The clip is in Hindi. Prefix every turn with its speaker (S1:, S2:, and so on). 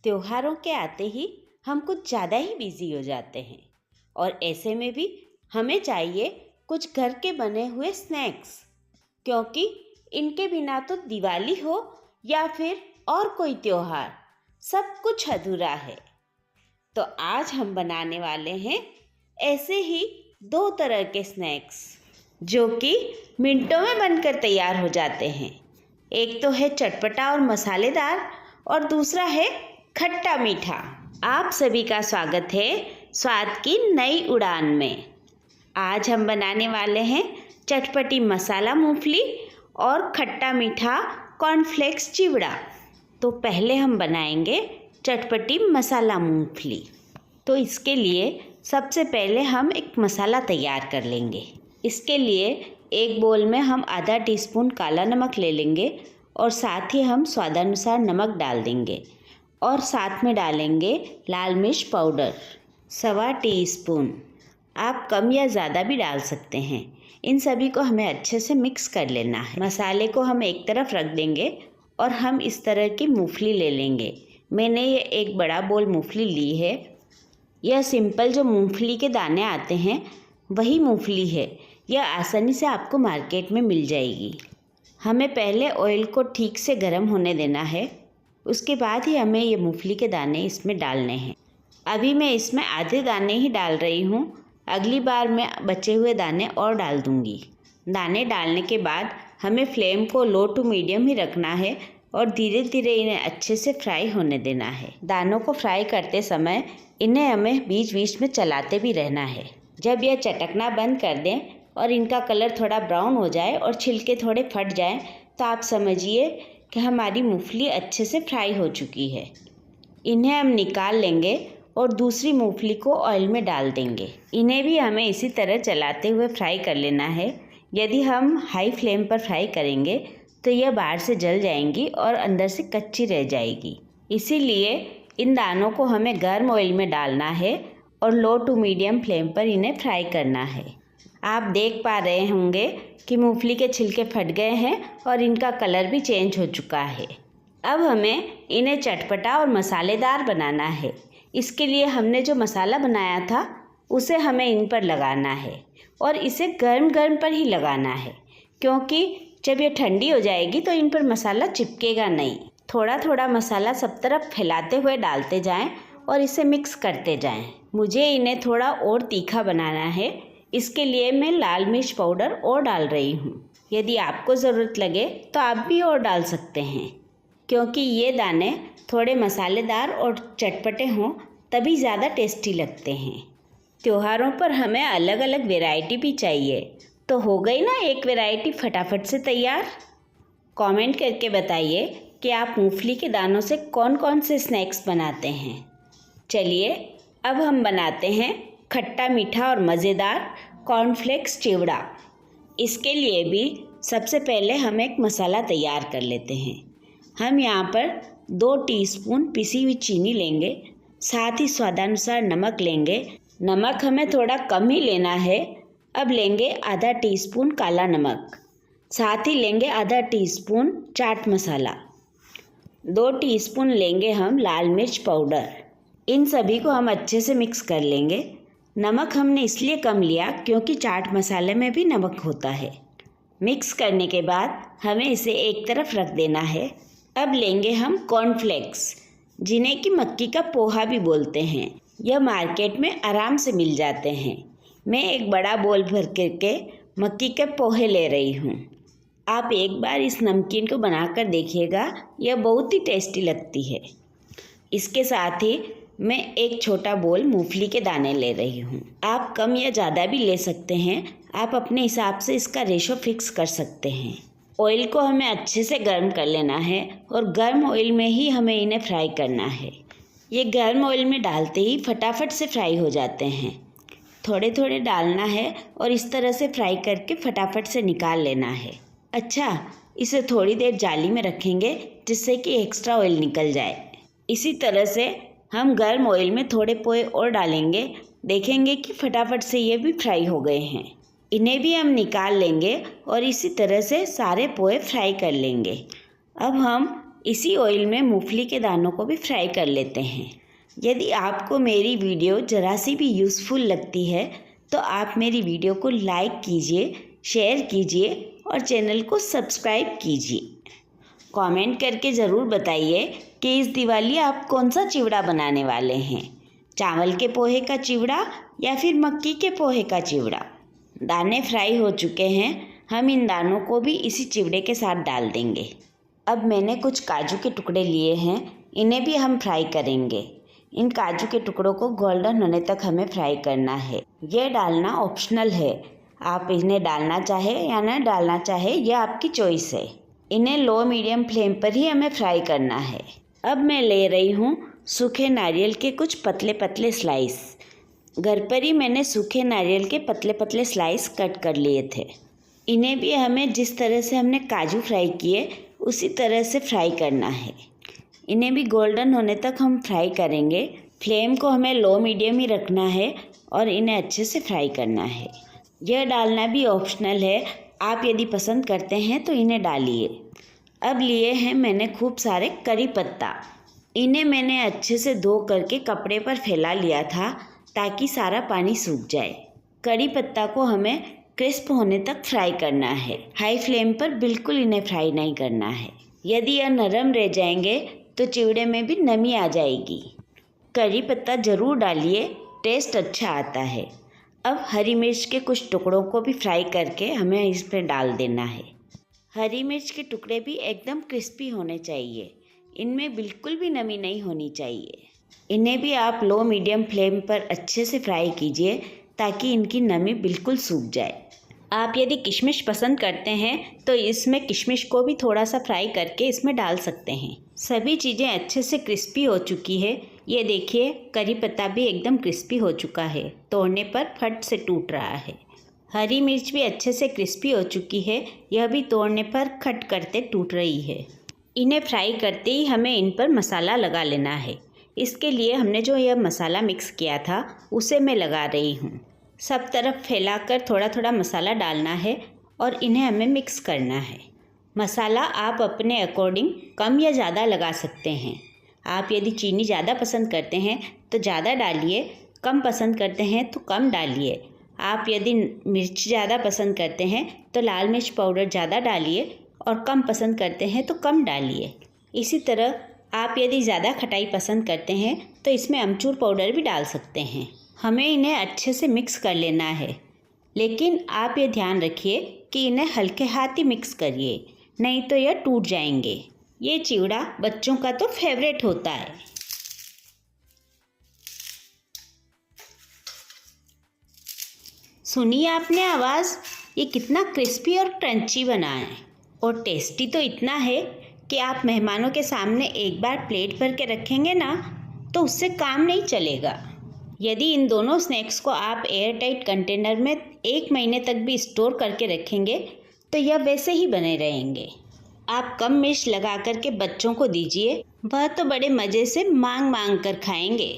S1: त्योहारों के आते ही हम कुछ ज़्यादा ही बिजी हो जाते हैं और ऐसे में भी हमें चाहिए कुछ घर के बने हुए स्नैक्स, क्योंकि इनके बिना तो दिवाली हो या फिर और कोई त्योहार, सब कुछ अधूरा है। तो आज हम बनाने वाले हैं ऐसे ही दो तरह के स्नैक्स जो कि मिनटों में बनकर तैयार हो जाते हैं। एक तो है चटपटा और मसालेदार और दूसरा है खट्टा मीठा। आप सभी का स्वागत है स्वाद की नई उड़ान में। आज हम बनाने वाले हैं चटपटी मसाला मूंगफली और खट्टा मीठा कॉर्नफ्लेक्स चिवड़ा। तो पहले हम बनाएंगे चटपटी मसाला मूंगफली। तो इसके लिए सबसे पहले हम एक मसाला तैयार कर लेंगे। इसके लिए एक बोल में हम आधा टीस्पून काला नमक ले लेंगे और साथ ही हम स्वादानुसार नमक डाल देंगे और साथ में डालेंगे लाल मिर्च पाउडर 1.25 टीस्पून। आप कम या ज़्यादा भी डाल सकते हैं। इन सभी को हमें अच्छे से मिक्स कर लेना है। मसाले को हम एक तरफ रख देंगे और हम इस तरह की मूंगफली ले लेंगे। मैंने ये एक बड़ा बोल मूंगफली ली है। यह सिंपल जो मूंगफली के दाने आते हैं वही मूंगफली है। यह आसानी से आपको मार्केट में मिल जाएगी। हमें पहले ऑयल को ठीक से गर्म होने देना है, उसके बाद ही हमें ये मूंगफली के दाने इसमें डालने हैं। अभी मैं इसमें आधे दाने ही डाल रही हूँ, अगली बार मैं बचे हुए दाने और डाल दूँगी। दाने डालने के बाद हमें फ्लेम को लो टू मीडियम ही रखना है और धीरे धीरे इन्हें अच्छे से फ्राई होने देना है। दानों को फ्राई करते समय इन्हें हमें बीच बीच में चलाते भी रहना है। जब यह चटकना बंद कर दें और इनका कलर थोड़ा ब्राउन हो जाए और छिलके थोड़े फट जाएं, तो आप समझिए कि हमारी मूंगफली अच्छे से फ्राई हो चुकी है। इन्हें हम निकाल लेंगे और दूसरी मूंगफली को ऑयल में डाल देंगे। इन्हें भी हमें इसी तरह चलाते हुए फ्राई कर लेना है। यदि हम हाई फ्लेम पर फ्राई करेंगे तो यह बाहर से जल जाएंगी और अंदर से कच्ची रह जाएगी। इसीलिए इन दानों को हमें गर्म ऑयल में डालना है और लो टू मीडियम फ्लेम पर इन्हें फ्राई करना है। आप देख पा रहे होंगे कि मूंगफली के छिलके फट गए हैं और इनका कलर भी चेंज हो चुका है। अब हमें इन्हें चटपटा और मसालेदार बनाना है। इसके लिए हमने जो मसाला बनाया था उसे हमें इन पर लगाना है और इसे गर्म गर्म पर ही लगाना है, क्योंकि जब ये ठंडी हो जाएगी तो इन पर मसाला चिपकेगा नहीं। थोड़ा थोड़ा मसाला सब तरफ फैलाते हुए डालते जाएं और इसे मिक्स करते जाएं। मुझे इन्हें थोड़ा और तीखा बनाना है, इसके लिए मैं लाल मिर्च पाउडर और डाल रही हूँ। यदि आपको ज़रूरत लगे तो आप भी और डाल सकते हैं, क्योंकि ये दाने थोड़े मसालेदार और चटपटे हों तभी ज़्यादा टेस्टी लगते हैं। त्योहारों पर हमें अलग अलग वैरायटी भी चाहिए, तो हो गई ना एक वैरायटी फटाफट से तैयार। कमेंट करके बताइए कि आप मूंगफली के दानों से कौन कौन से स्नैक्स बनाते हैं। चलिए अब हम बनाते हैं खट्टा मीठा और मज़ेदार कॉर्नफ्लेक्स चिवड़ा। इसके लिए भी सबसे पहले हम एक मसाला तैयार कर लेते हैं। हम यहाँ पर 2 टीस्पून पिसी हुई चीनी लेंगे, साथ ही स्वादानुसार नमक लेंगे। नमक हमें थोड़ा कम ही लेना है। अब लेंगे आधा टीस्पून काला नमक, साथ ही लेंगे आधा टीस्पून चाट मसाला, 2 टीस्पून लेंगे हम लाल मिर्च पाउडर। इन सभी को हम अच्छे से मिक्स कर लेंगे। नमक हमने इसलिए कम लिया क्योंकि चाट मसाले में भी नमक होता है। मिक्स करने के बाद हमें इसे एक तरफ रख देना है। अब लेंगे हम कॉर्नफ्लेक्स, जिन्हें कि मक्की का पोहा भी बोलते हैं। यह मार्केट में आराम से मिल जाते हैं। मैं एक बड़ा बोल भर करके मक्की के पोहे ले रही हूँ। आप एक बार इस नमकीन को बनाकर देखिएगा, यह बहुत ही टेस्टी लगती है। इसके साथ ही मैं एक छोटा बोल मूंगफली के दाने ले रही हूँ। आप कम या ज़्यादा भी ले सकते हैं। आप अपने हिसाब से इसका रेशो फिक्स कर सकते हैं। ऑयल को हमें अच्छे से गर्म कर लेना है और गर्म ऑयल में ही हमें इन्हें फ्राई करना है। ये गर्म ऑयल में डालते ही फटाफट से फ्राई हो जाते हैं। थोड़े थोड़े डालना है और इस तरह से फ्राई करके फटाफट से निकाल लेना है। अच्छा, इसे थोड़ी देर जाली में रखेंगे जिससे कि एक्स्ट्रा ऑयल निकल जाए। इसी तरह से हम गर्म ऑयल में थोड़े पोहे और डालेंगे। देखेंगे कि फटाफट से ये भी फ्राई हो गए हैं। इन्हें भी हम निकाल लेंगे और इसी तरह से सारे पोहे फ्राई कर लेंगे। अब हम इसी ऑयल में मूंगफली के दानों को भी फ्राई कर लेते हैं। यदि आपको मेरी वीडियो ज़रा सी भी यूज़फुल लगती है तो आप मेरी वीडियो को लाइक कीजिए, शेयर कीजिए और चैनल को सब्सक्राइब कीजिए। कमेंट करके ज़रूर बताइए कि इस दिवाली आप कौन सा चिवड़ा बनाने वाले हैं, चावल के पोहे का चिवड़ा या फिर मक्की के पोहे का चिवड़ा। दाने फ्राई हो चुके हैं, हम इन दानों को भी इसी चिवड़े के साथ डाल देंगे। अब मैंने कुछ काजू के टुकड़े लिए हैं, इन्हें भी हम फ्राई करेंगे। इन काजू के टुकड़ों को गोल्डन होने तक हमें फ्राई करना है। यह डालना ऑप्शनल है, आप इन्हें डालना चाहे या न डालना चाहे यह आपकी चॉइस है। इन्हें लो मीडियम फ्लेम पर ही हमें फ्राई करना है। अब मैं ले रही हूँ सूखे नारियल के कुछ पतले पतले स्लाइस। घर पर ही मैंने सूखे नारियल के पतले पतले स्लाइस कट कर लिए थे। इन्हें भी हमें जिस तरह से हमने काजू फ्राई किए उसी तरह से फ्राई करना है। इन्हें भी गोल्डन होने तक हम फ्राई करेंगे। फ्लेम को हमें लो मीडियम ही रखना है और इन्हें अच्छे से फ्राई करना है। यह डालना भी ऑप्शनल है, आप यदि पसंद करते हैं तो इन्हें डालिए। अब लिए हैं मैंने खूब सारे करी पत्ता। इन्हें मैंने अच्छे से धो करके कपड़े पर फैला लिया था ताकि सारा पानी सूख जाए। करी पत्ता को हमें क्रिस्प होने तक फ्राई करना है। हाई फ्लेम पर बिल्कुल इन्हें फ्राई नहीं करना है। यदि यह नरम रह जाएंगे तो चिवड़े में भी नमी आ जाएगी। करी पत्ता ज़रूर डालिए, टेस्ट अच्छा आता है। अब हरी मिर्च के कुछ टुकड़ों को भी फ्राई करके हमें इस पर डाल देना है। हरी मिर्च के टुकड़े भी एकदम क्रिस्पी होने चाहिए, इनमें बिल्कुल भी नमी नहीं होनी चाहिए। इन्हें भी आप लो मीडियम फ्लेम पर अच्छे से फ्राई कीजिए ताकि इनकी नमी बिल्कुल सूख जाए। आप यदि किशमिश पसंद करते हैं तो इसमें किशमिश को भी थोड़ा सा फ्राई करके इसमें डाल सकते हैं। सभी चीज़ें अच्छे से क्रिस्पी हो चुकी है। ये देखिए करी पत्ता भी एकदम क्रिस्पी हो चुका है, तोड़ने पर फट से टूट रहा है। हरी मिर्च भी अच्छे से क्रिस्पी हो चुकी है, यह भी तोड़ने पर खट करते टूट रही है। इन्हें फ्राई करते ही हमें इन पर मसाला लगा लेना है। इसके लिए हमने जो यह मसाला मिक्स किया था उसे मैं लगा रही हूँ। सब तरफ फैलाकर थोड़ा थोड़ा मसाला डालना है और इन्हें हमें मिक्स करना है। मसाला आप अपने अकॉर्डिंग कम या ज़्यादा लगा सकते हैं। आप यदि चीनी ज़्यादा पसंद करते हैं तो ज़्यादा डालिए, कम पसंद करते हैं तो कम डालिए। आप यदि मिर्च ज़्यादा पसंद करते हैं तो लाल मिर्च पाउडर ज़्यादा डालिए और कम पसंद करते हैं तो कम डालिए। इसी तरह आप यदि ज़्यादा खटाई पसंद करते हैं तो इसमें अमचूर पाउडर भी डाल सकते हैं। हमें इन्हें अच्छे से मिक्स कर लेना है, लेकिन आप ये ध्यान रखिए कि इन्हें हल्के हाथ ही मिक्स करिए, नहीं तो यह टूट जाएंगे। ये चिवड़ा बच्चों का तो फेवरेट होता है। सुनिए आपने आवाज़, ये कितना क्रिस्पी और क्रंची बना है और टेस्टी तो इतना है कि आप मेहमानों के सामने एक बार प्लेट भर के रखेंगे ना तो उससे काम नहीं चलेगा। यदि इन दोनों स्नैक्स को आप एयर टाइट कंटेनर में 1 महीने तक भी स्टोर करके रखेंगे तो यह वैसे ही बने रहेंगे। आप कम मिर्च लगा करके बच्चों को दीजिए, वह तो बड़े मज़े से मांग मांग कर खाएंगे।